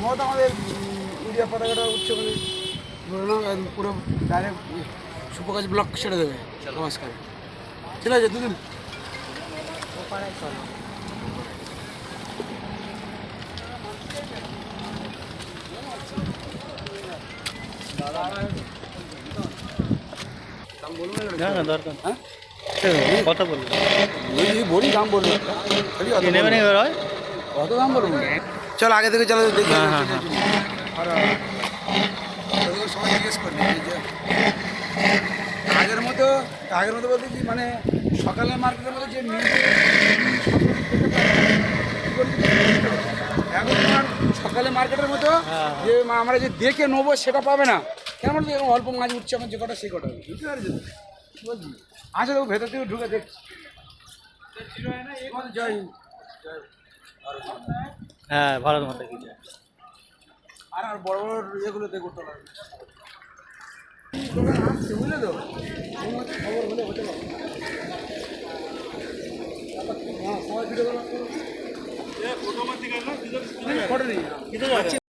মত আমাদের ইন্ডিয়া পতাকাটা উচ্চ মানে পুরো ডাইরেক্ট সুপকাজ ব্লক ছেড়ে দেবে। নমস্কার, ঠিক আছে দুদিন না না দরকার হ্যাঁ কথা বলবো বলি দাম বলবো নেবে না এবার হয় কত দাম বলবো? চল আগে থেকে চলো দেখি। হ্যাঁ, হ্যাঁ, হ্যাঁ। আর সবাই জিজ্ঞেস করবি যে আগের মতো বলতে কি মানে সকালের মার্কেটের মধ্যে যে এখন তোমার সকালে মার্কেটের মতো যে আমরা যে দেখে নেবো সেটা পাবে না। কেন বলছি এখন অল্প মাছ উঠছে এখন যে কটা সেই কটা বুঝতে পারছি বলছি। আচ্ছা দেখো ভেতর থেকে ঢুকে দেখছি। জয় হিন্দ। হ্যাঁ ভারত মাতা কি জয়। আর বড় বড় ইয়েগুলো দেখো তো আসছে বুঝলে তো খবর হলে হতে পারে। হ্যাঁ সবাই ভিডিও ফটো নেই